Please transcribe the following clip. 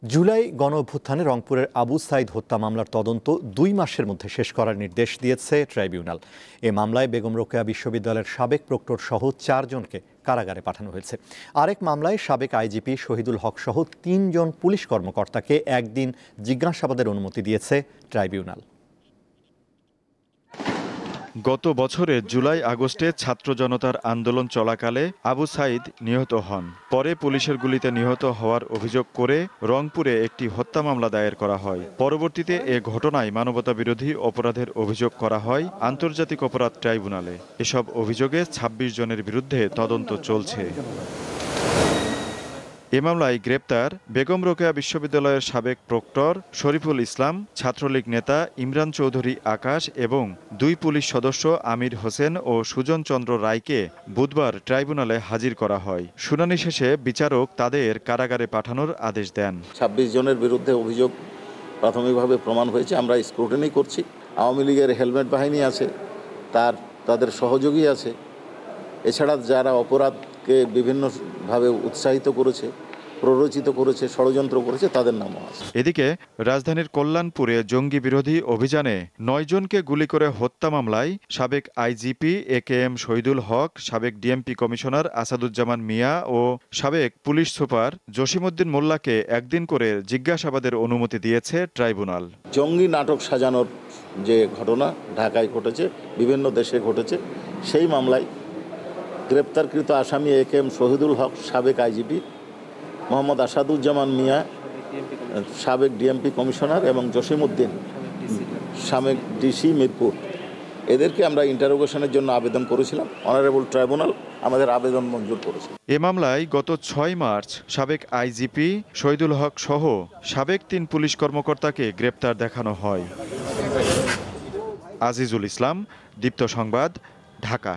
জুলাই গণঅভ্যুত্থানে রংপুরের আবু সাইদ হত্যা মামলার তদন্ত 2 মাসের মধ্যে শেষ করার নির্দেশ দিয়েছে ট্রাইব্যুনাল। এ মামলায় বেগম রোকেয়া বিশ্ববিদ্যালয়ের সাবেক প্রক্টর সহ 4 জনকে কারাগারে পাঠানো হয়েছে। আরেক মামলায় সাবেক আইজিপি শহীদুল হক সহ 3 জন পুলিশ কর্মকর্তাকে একদিন জিজ্ঞাসাবাদের অনুমতি দিয়েছে ট্রাইব্যুনাল। গত বছরের জুলাই আগস্টে ছাত্র জনতার আন্দোলন চলাকালে আবু সাইদ নিহত হন। পরে পুলিশের গুলিতে নিহত হওয়ার অভিযোগ করে রংপুরে একটি হত্যা মামলা দায়ের করা হয়। পরবর্তীতে এ ঘটনায় মানবতাবিরোধী অপরাধের অভিযোগ করা হয় আন্তর্জাতিক অপরাধ ট্রাইব্যুনালে। এসব অভিযোগে 26 জনের বিরুদ্ধে তদন্ত চলছে। এ মামলায় গ্রেপ্তার বেগম রোকেয়া বিশ্ববিদ্যালয়ের সাবেক প্রক্টর শরীফুল ইসলাম, ছাত্রলীগ নেতা ইমরান চৌধুরী আকাশ এবং 2 পুলিশ সদস্য আমির হোসেন ও সুজন চন্দ্র রায়কে বুধবার ট্রাইব্যুনালে হাজির করা হয়। শুনানি শেষে বিচারক তাদের কারাগারে পাঠানোর আদেশ দেন। 26 জনের বিরুদ্ধে অভিযোগ প্রাথমিকভাবে প্রমাণ হয়েছে। আমরা স্ক্রুটিনি করছি। আওয়ামী লীগের হেলমেট বাহিনী আছে, তাদের সহযোগী আছে। এছাড়া যারা অপরাধকে বিভিন্নভাবে উৎসাহিত করেছে, প্ররোচিত করেছে, ষড়যন্ত্র করেছে, তাদের নামও আছে। এদিকে রাজধানীর কল্যাণপুরে জঙ্গি বিরোধী অভিযানে 9 জনকে গুলি করে হত্যা মামলায় সাবেক আইজিপি AKM শহীদুল হক, সাবেক ডিএমপি কমিশনার আসাদুজ্জামান মিয়া ও সাবেক পুলিশ সুপার জসিমউদ্দিন মোল্লাকে একদিন করে জিজ্ঞাসাবাদের অনুমতি দিয়েছে ট্রাইব্যুনাল। জঙ্গি নাটক সাজানোর যে ঘটনা ঢাকায় ঘটেছে, বিভিন্ন দেশে ঘটেছে, সেই মামলায় গ্রেপ্তারকৃত আসামি AKM শহীদুল হক, সাবেক আইজিপি, মোহাম্মদ আসাদুজ্জামান মিয়া, সাবেক ডিএমপি কমিশনার, এবং জসিমউদ্দিন, সাবেক ডিসি মিরপুর, এদেরকে আমরা ইন্টারোগেশনের জন্য আবেদন করেছিলাম। অনারেবল ট্রাইব্যুনাল আমাদের আবেদন মঞ্জুর করেছে। এ মামলায় গত 6 মার্চ সাবেক আইজিপি শহীদুল হক সহ সাবেক 3 পুলিশ কর্মকর্তাকে গ্রেপ্তার দেখানো হয়। আজিজুল ইসলাম, দীপ্ত সংবাদ, ঢাকা।